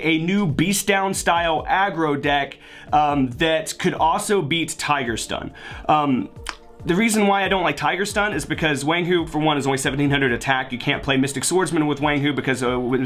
a new Beastdown style aggro deck that could also beat Tiger Stun. The reason why I don't like Tiger Stun is because Wang Hu, for one, is only 1700 attack. You can't play Mystic Swordsman with Wang Hu because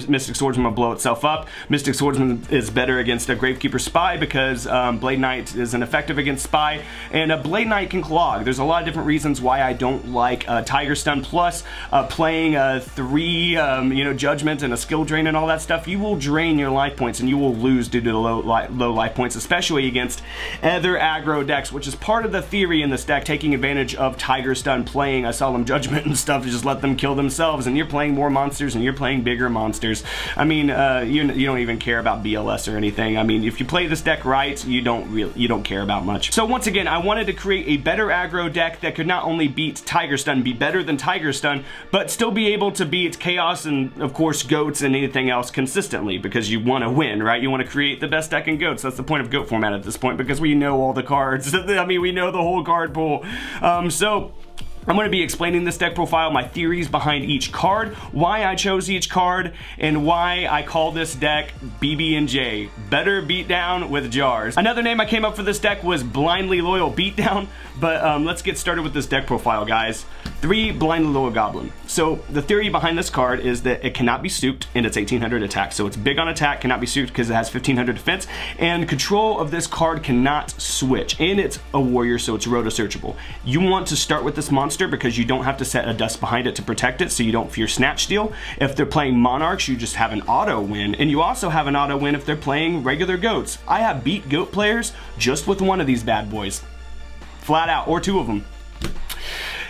Mystic Swordsman will blow itself up. Mystic Swordsman is better against a Gravekeeper Spy because Blade Knight is ineffective against Spy, and a Blade Knight can clog. There's a lot of different reasons why I don't like Tiger Stun. Plus, playing 3 Judgment and a skill drain and all that stuff, you will drain your life points and you will lose due to the low life points, especially against other aggro decks, which is part of the theory in this deck, taking advantage of Tiger Stun, playing a Solemn Judgment and stuff to just let them kill themselves, and you're playing more monsters and you're playing bigger monsters. I mean, you don't even care about BLS or anything. I mean, if you play this deck right, you don't care about much. So once again, I wanted to create a better aggro deck that could not only beat Tiger Stun, be better than Tiger Stun, but still be able to beat Chaos and, of course, Goats and anything else consistently, because you want to win, right? You want to create the best deck in Goats. That's the point of Goat format at this point, because we know all the cards. I mean, we know the whole card pool. So I'm going to be explaining this deck profile, my theories behind each card, why I chose each card, and why I call this deck BB&J, Better Beatdown with Jars. Another name I came up for this deck was Blindly Loyal Beatdown, but let's get started with this deck profile, guys. 3 Blindly Loyal Goblin. So the theory behind this card is that it cannot be souped and it's 1800 attack. So it's big on attack, cannot be souped because it has 1500 defense, and control of this card cannot switch, and it's a warrior, so it's roto searchable. You want to start with this monster because you don't have to set a dust behind it to protect it, so you don't fear Snatch Steal. If they're playing Monarchs, you just have an auto win, and you also have an auto win if they're playing regular Goats. I have beat Goat players just with one of these bad boys. Flat out, or 2 of them.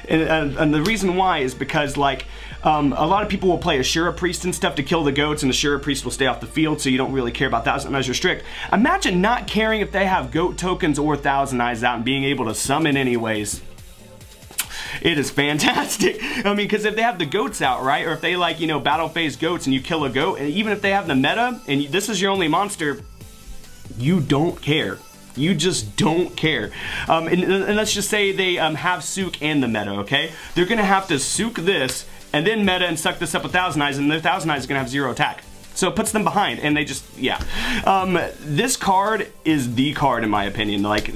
And the reason why is because, like, a lot of people will play Ashura Priest and stuff to kill the Goats, and Ashura Priest will stay off the field, so you don't really care about Thousand Eyes Restrict. Imagine not caring if they have Goat tokens or Thousand Eyes out and being able to summon anyways. It is fantastic. I mean, because if they have the Goats out, right, or if they, like, battle phase Goats and you kill a Goat, and even if they have the meta, and this is your only monster, you don't care. You just don't care. And let's just say they have Sook and the meta, okay? They're gonna have to Sook this, and then meta and suck this up with Thousand Eyes, and their Thousand Eyes is gonna have 0 attack. So it puts them behind, and they just, yeah. This card is the card, in my opinion. Like,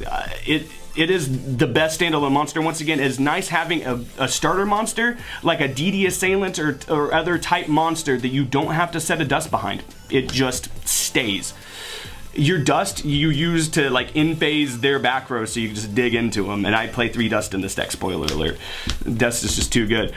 it is the best standalone monster. Once again, it's nice having a starter monster, like a DD Assailant or other type monster that you don't have to set a dust behind. It just stays. Your dust you use to, like, in-phase their back row, so you can just dig into them, and I play 3 dust in this deck, spoiler alert. Dust is just too good.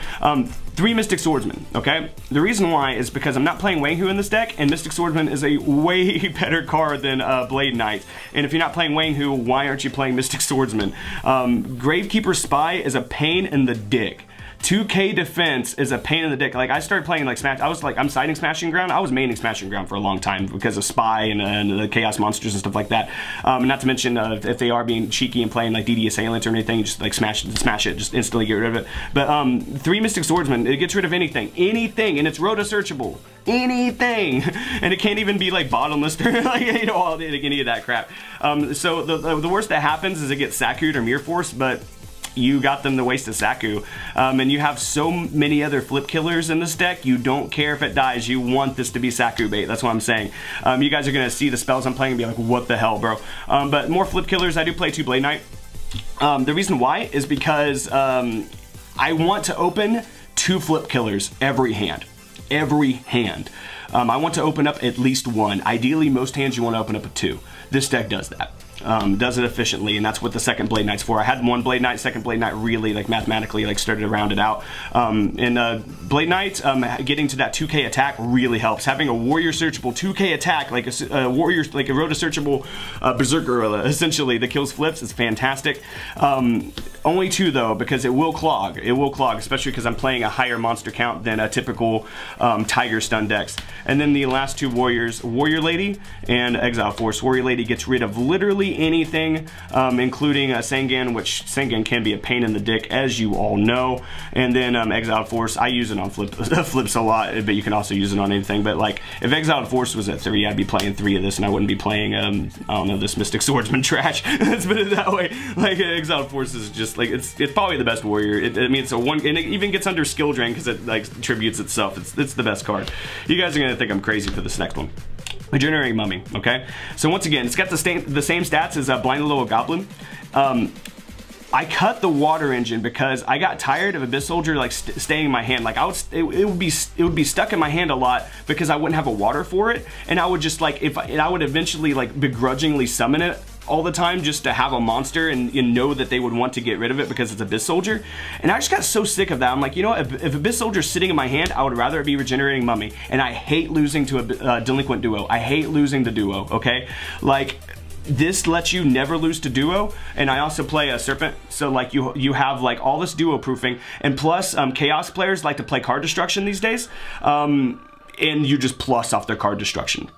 3 Mystic Swordsman, okay? The reason why is because I'm not playing Wang Hu in this deck, and Mystic Swordsman is a way better card than Blade Knight. And if you're not playing Wang Hu, why aren't you playing Mystic Swordsman? Gravekeeper Spy is a pain in the dick. 2k defense is a pain in the dick. Like, I started playing, like, Smash. I'm siding Smashing Ground. I was maining Smashing Ground for a long time because of Spy and the Chaos Monsters and stuff like that. Not to mention, if they are being cheeky and playing, like, DD Assailant or anything, just, like, smash it, just instantly get rid of it. But 3 Mystic Swordsman, it gets rid of anything, and it's roto searchable. Anything, and it can't even be, like, bottomless or, like, any of that crap. So the worst that happens is it gets Saku'd or Mirror Force, but you got them to waste a Saku. And you have so many other flip killers in this deck, you don't care if it dies, you want this to be Saku bait, that's what I'm saying. You guys are gonna see the spells I'm playing and be like, what the hell, bro? But more flip killers, I do play 2 Blade Knight. The reason why is because I want to open 2 flip killers every hand. Every hand. I want to open up at least 1. Ideally, most hands you want to open up a 2. This deck does that. Does it efficiently, and that's what the second Blade Knight's for. I had 1 Blade Knight, second Blade Knight really, like, mathematically, like, started to round it out. Blade Knight, getting to that 2k attack really helps. Having a warrior searchable 2k attack, like a warrior, like a roto searchable berserk gorilla, essentially, that kills flips, is fantastic. Only 2 though, because it will clog. It will clog, especially because I'm playing a higher monster count than a typical Tiger Stun decks. And then the last 2 warriors, Warrior Lady and Exile Force. Warrior Lady gets rid of literally anything, including Sangan, which Sangan can be a pain in the dick, as you all know. And then Exiled Force, I use it on flips a lot, but you can also use it on anything. But, like, if Exiled Force was at 3, I'd be playing 3 of this, and I wouldn't be playing, I don't know, this Mystic Swordsman trash. Let's put it that way. Like, Exiled Force is just, like, it's probably the best warrior. I mean, it's a 1, and it even gets under skill drain because it, like, tributes itself. It's the best card. You guys are gonna think I'm crazy for this next one. Regenerating Mummy, okay? So once again, it's got the same stats as Blindly Loyal Goblin. I cut the water engine because I got tired of Abyss Soldier like staying in my hand. Like it would be stuck in my hand a lot because I wouldn't have a water for it, and I would just like I would eventually like begrudgingly summon it all the time just to have a monster and know that they would want to get rid of it because it's Abyss Soldier. And I just got so sick of that. I'm like, you know what, if Abyss Soldier's sitting in my hand, I would rather it be Regenerating Mummy. And I hate losing to a Delinquent Duo. I hate losing the Duo, okay? Like, this lets you never lose to Duo, and I also play a Serpent, so like you have like all this Duo proofing, and plus Chaos players like to play card destruction these days, and you just plus off their card destruction.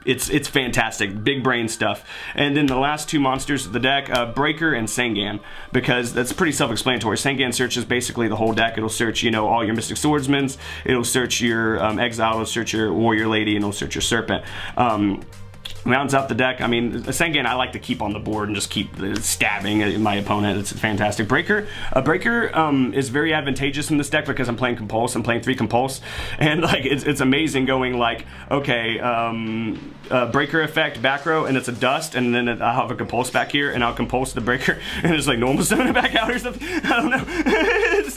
It's fantastic, big brain stuff. And then the last two monsters of the deck, Breaker and Sangan, because that's pretty self-explanatory. Sangan searches basically the whole deck. It'll search, you know, all your Mystic Swordsmen, it'll search your Exile, it'll search your Warrior Lady, and it'll search your Serpent. Rounds out the deck. I mean, Sangan I like to keep on the board and just keep stabbing my opponent. It's fantastic. Breaker is very advantageous in this deck because I'm playing Compulse. I'm playing 3 Compulse, and like it's amazing going like, okay, Breaker effect back row, and it's a Dust, and then I'll have a Compulse back here, and I'll Compulse the Breaker, and it's like normal summon it back out or something. I don't know.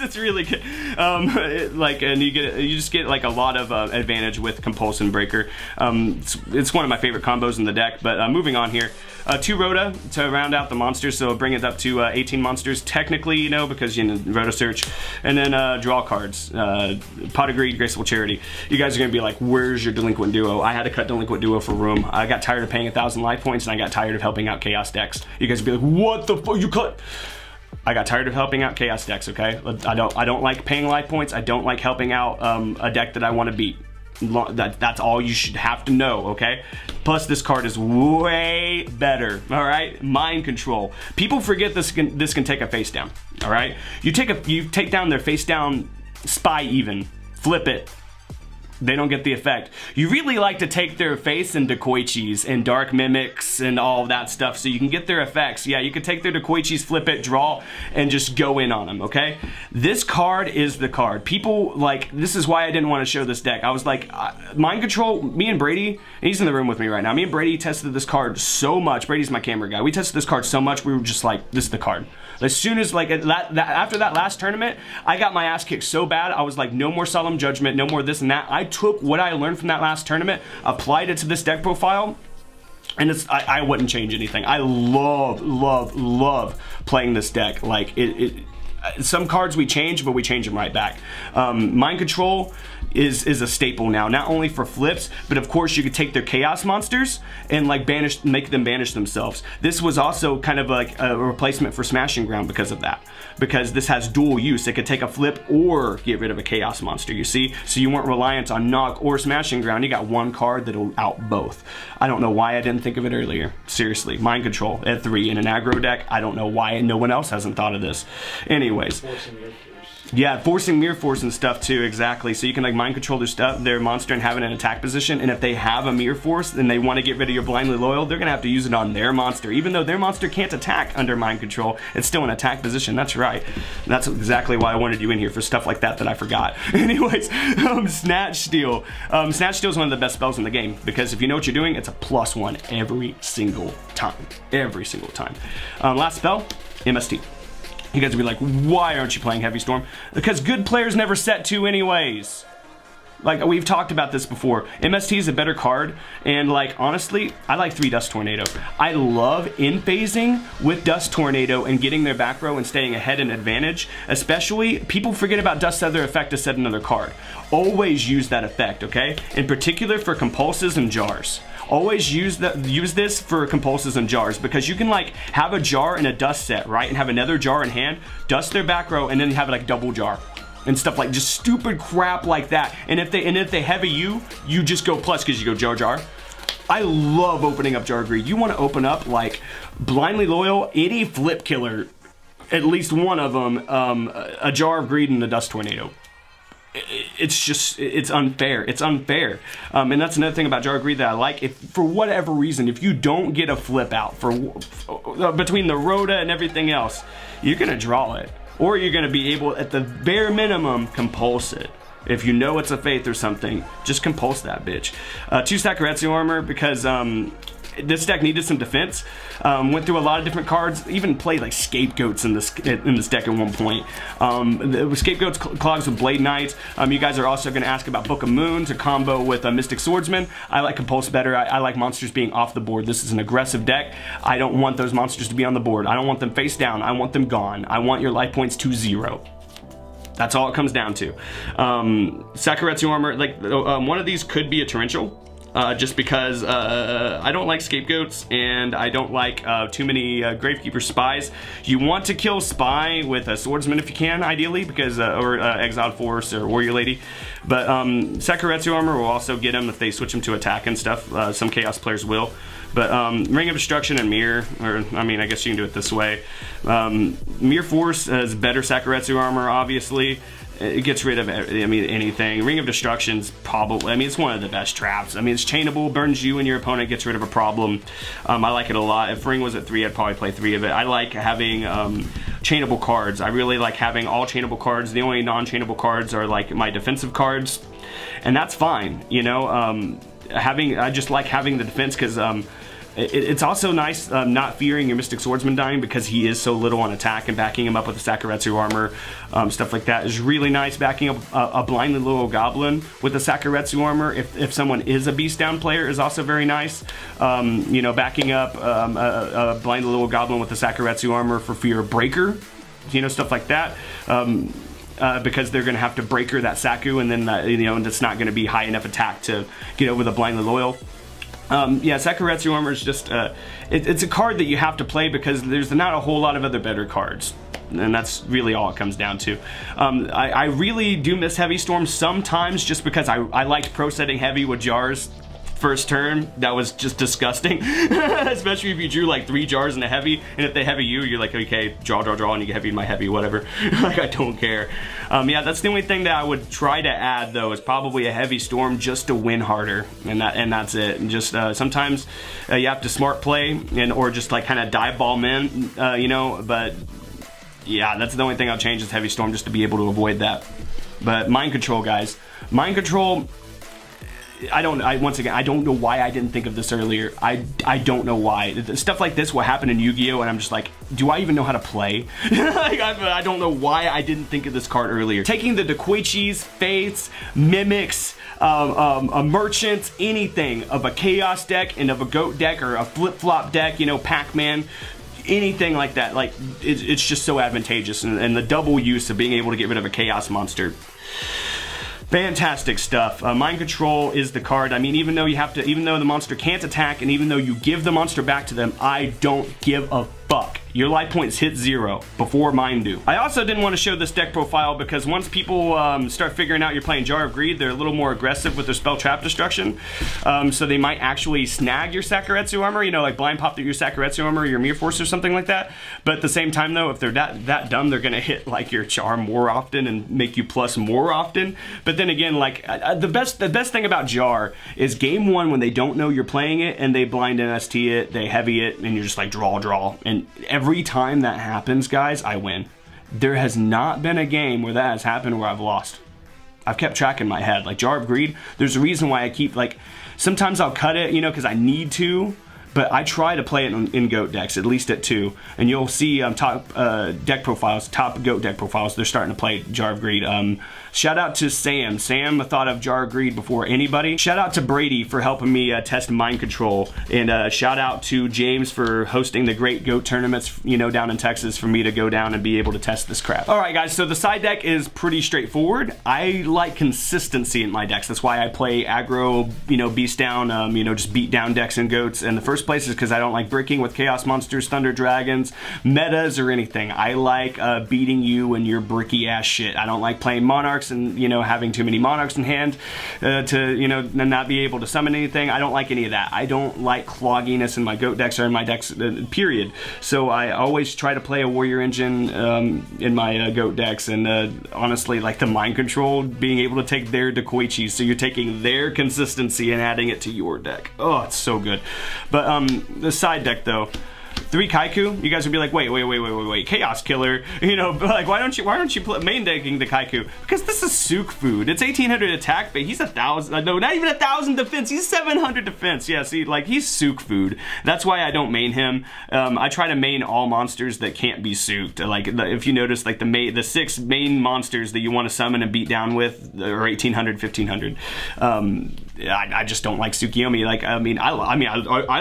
it's really good. And you just get like a lot of advantage with Compulse and Breaker. It's one of my favorite combos in the deck. But moving on here, 2 Rhoda to round out the monsters, so bring it up to 18 monsters technically, you know, because you know Rhoda search, and then draw cards. Pot of Greed, Graceful Charity. You guys are gonna be like, where's your Delinquent Duo? I had to cut Delinquent Duo for room. I got tired of paying 1,000 life points, and I got tired of helping out Chaos decks. You guys would be like, what the fuck you cut? I got tired of helping out Chaos decks, okay? I don't like paying life points. I don't like helping out a deck that I want to beat. That's all you should have to know, okay? Plus, this card is way better, all right? Mind Control. People forget this can take a face down, all right? You take down their face down Spy even, flip it. They don't get the effect. You really like to take their face and Decoichis and Dark Mimics and all that stuff so you can get their effects. Yeah, you can take their Decoichis, flip it, draw, and just go in on them, okay? This card is the card. People, like, this is why I didn't want to show this deck. I was like, Mind Control, me and Brady, he's in the room with me right now, me and Brady tested this card so much. Brady's my camera guy. We tested this card so much, we were just like, this is the card. As soon as, like, after that last tournament, I got my ass kicked so bad, I was like, no more Solemn Judgment, no more this and that. I took what I learned from that last tournament, applied it to this deck profile, and I wouldn't change anything. I love playing this deck. Like, some cards we change, but we change them right back. Mind Control is a staple now, not only for flips, but of course you could take their Chaos monsters and like make them banish themselves. This was also kind of like a replacement for Smashing Ground because of that. Because this has dual use. It could take a flip or get rid of a Chaos monster, you see? So you weren't reliant on Knock or Smashing Ground. You got one card that'll out both. I don't know why I didn't think of it earlier. Seriously, Mind Control at 3 in an aggro deck. I don't know why no one else hasn't thought of this. Anyways. Yeah, forcing Mirror Force and stuff too, exactly. So you can like Mind Control their monster and have it in attack position, and if they have a Mirror Force and they want to get rid of your Blindly Loyal, they're gonna have to use it on their monster. Even though their monster can't attack under Mind Control, it's still an attack position. That's right. And that's exactly why I wanted you in here, for stuff like that I forgot. Anyways, Snatch Steal. Snatch Steal is one of the best spells in the game, because if you know what you're doing, it's a +1 every single time. Every single time. Last spell, MST. You guys will be like, why aren't you playing Heavy Storm? Because good players never set 2 anyways. Like, we've talked about this before. MST is a better card, and like, honestly, I like 3 Dust Tornado. I love in-phasing with Dust Tornado and getting their back row and staying ahead in advantage. Especially, people forget about Dust Feather effect to set another card. Always use that effect, okay? In particular for Compulses and Jars. Always use this for Compulses and Jars, because you can like have a jar and a dust set, right? And have another jar in hand, dust their back row, and then you have like double jar. And stuff like just stupid crap like that. And if they heavy you just go plus because you go Jar Jar. I love opening up Jar Greed. You want to open up like Blindly Loyal, any flip killer, at least one of them, a Jar of Greed and a Dust Tornado. It's unfair. It's unfair. And that's another thing about Jar of Greed that I like. If for whatever reason, if you don't get a flip out between the Rhoda and everything else, you're gonna draw it, or you're gonna be able, at the bare minimum, compulse it. If you know it's a Faith or something, just compulse that bitch. 2 Sakuretsu armor because this deck needed some defense. Went through a lot of different cards, even played like Scapegoats in this deck at one point. Scapegoats clogs with Blade Knights. You guys are also going to ask about Book of Moon to combo with Mystic Swordsman. I like Compulse better. I like monsters being off the board. This is an aggressive deck. I don't want those monsters to be on the board. I don't want them face down. I want them gone. I want your life points to 0. That's all it comes down to. Sakuretsu armor, like one of these could be a torrential. Just because I don't like Scapegoats and I don't like too many Gravekeeper Spies. You want to kill Spy with a Swordsman if you can, ideally, because or Exiled Force or Warrior Lady. But Sakuretsu armor will also get them if they switch them to attack and stuff. Some Chaos players will. But Ring of Destruction and Mirror, or I mean, I guess you can do it this way. Mirror Force has better Sakuretsu armor, obviously. It gets rid of, I mean, anything. Ring of Destruction's probably, I mean, it's one of the best traps. I mean, it's chainable, burns you and your opponent, gets rid of a problem. I like it a lot. If Ring was at 3, I'd probably play 3 of it. I like having chainable cards. I really like having all chainable cards. The only non-chainable cards are like my defensive cards, and that's fine, you know. I just like having the defense because it's also nice not fearing your Mystic Swordsman dying because he is so little on attack, and backing him up with the Sakuretsu armor, stuff like that is really nice. Backing up a blindly little goblin with the Sakuretsu armor, if someone is a Beastdown player, is also very nice. You know, backing up a blindly little goblin with the Sakuretsu armor for fear of breaker, you know, stuff like that. Because they're going to have to breaker that Saku, and then you know, and it's not going to be high enough attack to get over the blindly loyal. Yeah, Sakuretsu armor is just, it's a card that you have to play because there's not a whole lot of other better cards. And that's really all it comes down to. I really do miss Heavy Storm sometimes just because I liked pro setting heavy with jars. First turn, that was just disgusting. Especially if you drew like 3 jars in a heavy, and if they heavy you, you're like, okay, draw, and you get heavy in my heavy, whatever. Like, I don't care. Yeah, that's the only thing that I would try to add though, is probably a Heavy Storm just to win harder, and that's it. And just sometimes you have to smart play or just like kind of dive bomb in, you know. But yeah, that's the only thing I'll change is Heavy Storm, just to be able to avoid that. But Mind Control, guys, Mind Control. Once again, I don't know why I didn't think of this earlier. I don't know why. Stuff like this will happen in Yu-Gi-Oh! And I'm just like, do I even know how to play? Like, I don't know why I didn't think of this card earlier. Taking the Dequaichis, Faiths, Mimics, Merchants, anything of a Chaos deck and of a Goat deck or a Flip-Flop deck, you know, Pac-Man, anything like that, like, it's just so advantageous. And the double use of being able to get rid of a Chaos monster. Fantastic stuff. Mind Control is the card. I mean, even though the monster can't attack, and even though you give the monster back to them, I don't give a fuck. Your life points hit 0 before mine do. I also didn't want to show this deck profile because once people start figuring out you're playing Jar of Greed, they're a little more aggressive with their spell trap destruction. So they might actually snag your Sakuretsu armor, you know, like blind pop through your Sakuretsu armor or your Mirror Force or something like that. But at the same time though, if they're that dumb, they're gonna hit like your charm more often and make you plus more often. But then again, like the best thing about Jar is game 1 when they don't know you're playing it and they blind NST it, they heavy it, and you're just like draw. And every time that happens, guys, I win. There has not been a game where that has happened where I've lost. I've kept track in my head. Like Jar of Greed, there's a reason why I keep, like, sometimes I'll cut it, you know, because I need to, but I try to play it in GOAT decks, at least at 2. And you'll see top deck profiles, top GOAT deck profiles, they're starting to play Jar of Greed. Shout out to Sam. Sam thought of Jar of Greed before anybody. Shout out to Brady for helping me test Mind Control. And shout out to James for hosting the great GOAT tournaments, you know, down in Texas for me to go down and be able to test this crap. All right, guys, so the side deck is pretty straightforward. I like consistency in my decks. That's why I play aggro, you know, Beastdown, you know, just beat down decks and GOATs. In the first place is because I don't like breaking with Chaos Monsters, Thunder Dragons, metas, or anything. I like beating you and your bricky ass shit. I don't like playing Monarchs and, you know, having too many Monarchs in hand to, you know, not be able to summon anything. I don't like any of that. I don't like clogginess in my GOAT decks or in my decks, period. So I always try to play a Warrior Engine in my GOAT decks, and honestly, like the Mind Control, being able to take their Dequaichis, so you're taking their consistency and adding it to your deck. Oh, it's so good. But the side deck though, 3 Kaiku, you guys would be like, wait, Chaos Killer, you know, but like, why don't you main decking the Kaiku? Because this is Sook food. It's 1800 attack, but he's 1,000, no, not even 1,000 defense, he's 700 defense. Yeah, see, like, he's Sook food. That's why I don't main him. I try to main all monsters that can't be sooked. Like, if you notice, like, the 6 main monsters that you want to summon and beat down with are 1800, 1500. I just don't like Tsukiyomi. Like, I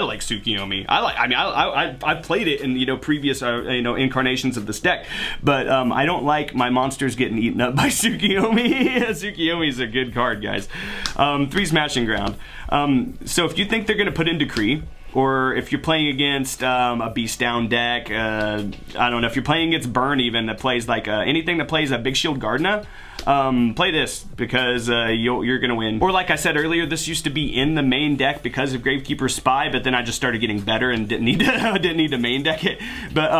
like Tsukiyomi. I've played it in, you know, previous you know, incarnations of this deck, but I don't like my monsters getting eaten up by Tsukiyomi. Tsukiyomi's a good card, guys. 3 Smashing Ground. So if you think they're gonna put in Decree, or if you're playing against a Beastdown deck, I don't know, if you're playing against Burn even, that plays like anything that plays a Big Shield Gardna, play this because you're gonna win. Or like I said earlier, this used to be in the main deck because of Gravekeeper Spy, but then I just started getting better and didn't need to main deck it. But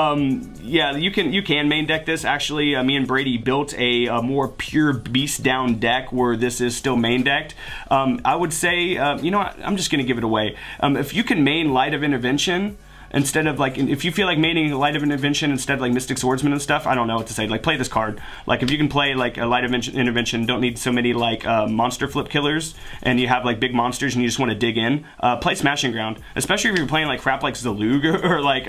yeah, you can main deck this. Actually, me and Brady built a more pure Beastdown deck where this is still main decked. I would say, you know what, I'm just gonna give it away. If you can main Light of Intervention, instead of like, if you feel like maining Light of Intervention instead of like Mystic Swordsman and stuff, I don't know what to say. Like, play this card. Like, if you can play like a Light of Intervention, don't need so many like monster flip killers, and you have like big monsters and you just want to dig in, play Smashing Ground. Especially if you're playing like crap like Zalug or like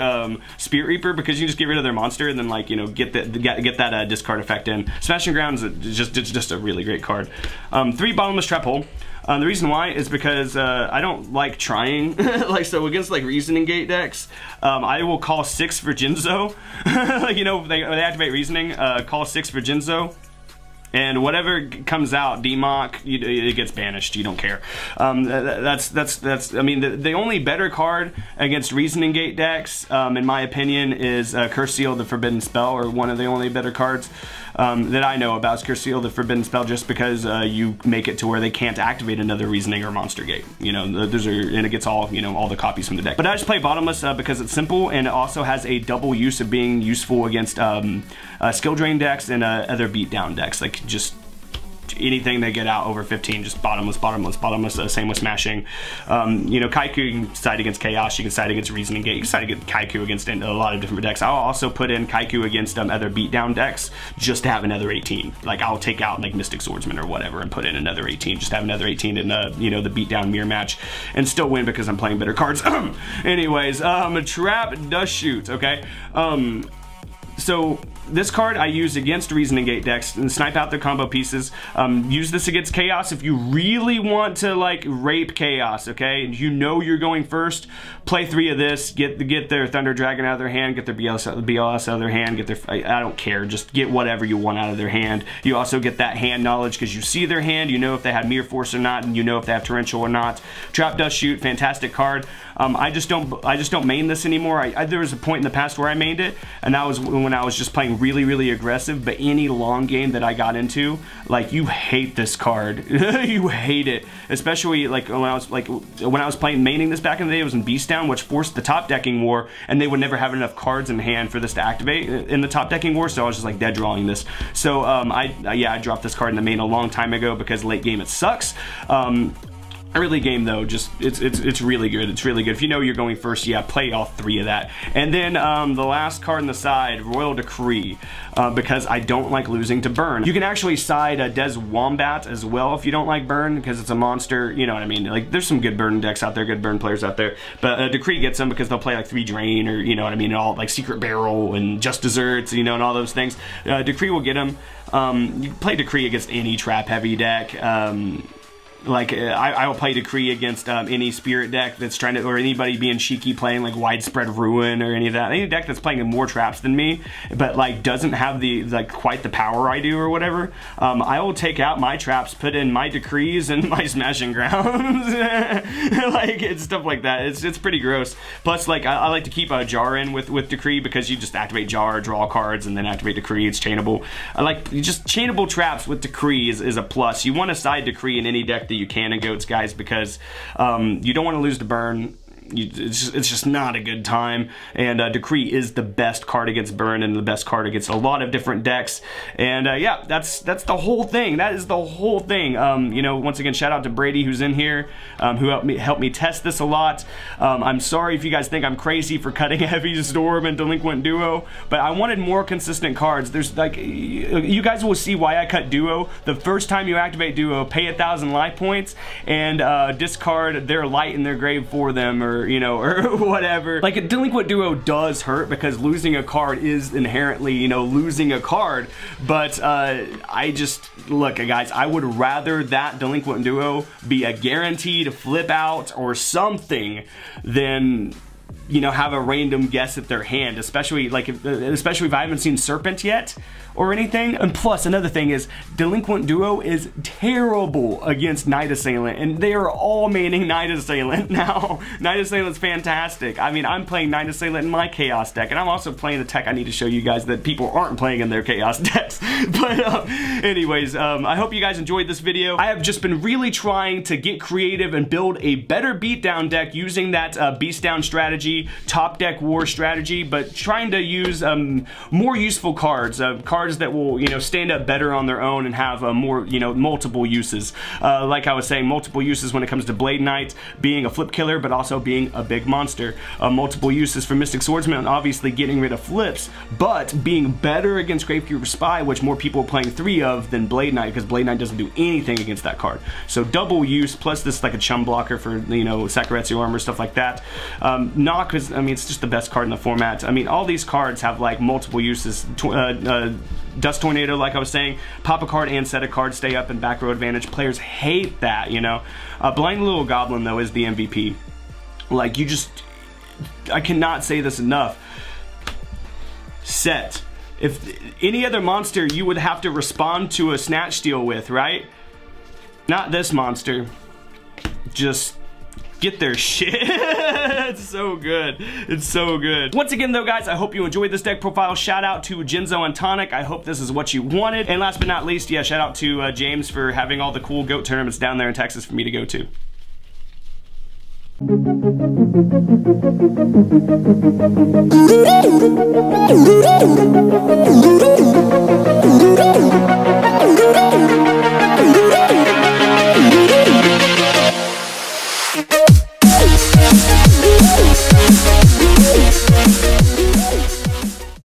Spirit Reaper, because you just get rid of their monster and then, like, you know, get that discard effect in. Smashing Ground is just a really great card. 3 Bottomless Trap Hole. The reason why is because I don't like trying. Like, so against like Reasoning Gate decks, I will call 6 for Jinzo. Like, you know, they activate Reasoning, call 6 for Jinzo. And whatever comes out, Demock, it gets banished. You don't care. That's. I mean, the only better card against Reasoning Gate decks, in my opinion, is Curse Seal, the Forbidden Spell, or one of the only better cards that I know about is Curse Seal, the Forbidden Spell, just because you make it to where they can't activate another Reasoning or Monster Gate. You know, those are, and it gets all, you know, all the copies from the deck. But I just play Bottomless because it's simple, and it also has a double use of being useful against skill drain decks and other beatdown decks. Like, just anything they get out over 15, just bottomless. Same with Smashing. You know, Kaiku, you can side against Chaos, you can side against Reasoning Gate, you can side against Kaiku against a lot of different decks. I'll also put in Kaiku against other beatdown decks just to have another 18. Like, I'll take out like Mystic Swordsman or whatever and put in another 18, just have another 18 in you know, the beatdown mirror match and still win because I'm playing better cards. Anyways, Trap Dust Shoot, okay? So this card I use against Reasoning Gate decks and snipe out their combo pieces. Use this against Chaos if you really want to like rape Chaos, okay? You know you're going first. Play 3 of this, get their Thunder Dragon out of their hand, get their BLS out of their hand, get their, I don't care, just get whatever you want out of their hand. You also get that hand knowledge because you see their hand, you know if they had Mirror Force or not, and you know if they have Torrential or not. Trap Dust Shoot, fantastic card. I just don't main this anymore. There was a point in the past where I mained it, and that was when I was just playing really aggressive. But any long game that I got into, like, you hate this card. You hate it, especially like when I was playing maining this back in the day. It was in Beastdown, which forced the top decking war, and they would never have enough cards in hand for this to activate in the top decking war. So I was just like dead drawing this. So I dropped this card in the main a long time ago because late game it sucks. Early game though, just it's really good. It's really good. If you know you're going first, yeah, play all 3 of that. And then the last card on the side, Royal Decree, because I don't like losing to Burn. You can actually side Des Wombat as well if you don't like Burn, because it's a monster. You know what I mean? Like, there's some good Burn decks out there, good Burn players out there. But Decree gets them because they'll play like 3 Drain, or you know what I mean, and all like Secret Barrel and Just Desserts, you know, and all those things. Decree will get them. You play Decree against any trap heavy deck. Like, I will play Decree against any Spirit deck that's trying to, or anybody being cheeky playing like Widespread Ruin or any of that. Any deck that's playing more traps than me, but like doesn't have the quite the power I do or whatever. I will take out my traps, put in my Decrees and my Smashing Grounds. Like, it's stuff like that. It's pretty gross. Plus, like, I like to keep a Jar in with Decree because you just activate Jar, draw cards, and then activate Decree. It's chainable. I like just chainable traps with Decree is a plus. You want to side Decree in any deck that you can in Goats, guys, because you don't want to lose to Burn. it's just not a good time. And Decree is the best card against burn and the best card against a lot of different decks. And yeah, that's the whole thing. That is the whole thing. You know, once again, shout out to Brady who's in here, who helped me test this a lot. I'm sorry if you guys think I'm crazy for cutting Heavy Storm and Delinquent Duo, but I wanted more consistent cards. There's like, you guys will see why I cut Duo. The first time you activate Duo, pay 1,000 life points and discard their light in their grave for them, or you know, or whatever. Like, a Delinquent Duo does hurt because losing a card is inherently, you know, losing a card, but I just, look guys, I would rather that Delinquent Duo be a guaranteed flip out or something than, you know, have a random guess at their hand, especially like especially if I haven't seen Serpent yet or anything. And plus, another thing is Delinquent Duo is terrible against Night Assailant, and they are all maining Night Assailant now. Night Assailant's fantastic. I mean, I'm playing Night Assailant in my Chaos deck, and I'm also playing the tech I need to show you guys that people aren't playing in their Chaos decks. But anyways, I hope you guys enjoyed this video. I have just been really trying to get creative and build a better beatdown deck using that Beastdown strategy, top deck war strategy, but trying to use more useful cards, cards that will, you know, stand up better on their own and have more, you know, multiple uses. Like I was saying, multiple uses when it comes to Blade Knight, being a flip killer, but also being a big monster. Multiple uses for Mystic Swordsman, and obviously getting rid of flips, but being better against Gravekeeper Spy, which more people are playing 3 of than Blade Knight, because Blade Knight doesn't do anything against that card. So double use, plus this like a chum blocker for, you know, Sakuretsu armor, stuff like that. Knock is, I mean, it's just the best card in the format. I mean, all these cards have like multiple uses. Dust Tornado, like I was saying, pop a card and set a card, stay up and back row advantage. Players hate that, you know. Blind Little Goblin, though, is the MVP. Like, you just, I cannot say this enough. Set. If any other monster you would have to respond to a Snatch Steal with, right? Not this monster. Just get their shit. It's so good. It's so good. Once again though, guys, I hope you enjoyed this deck profile. Shout out to Jinzo&Tonic. I hope this is what you wanted. And last but not least, yeah, shout out to James for having all the cool GOAT tournaments down there in Texas for me to go to.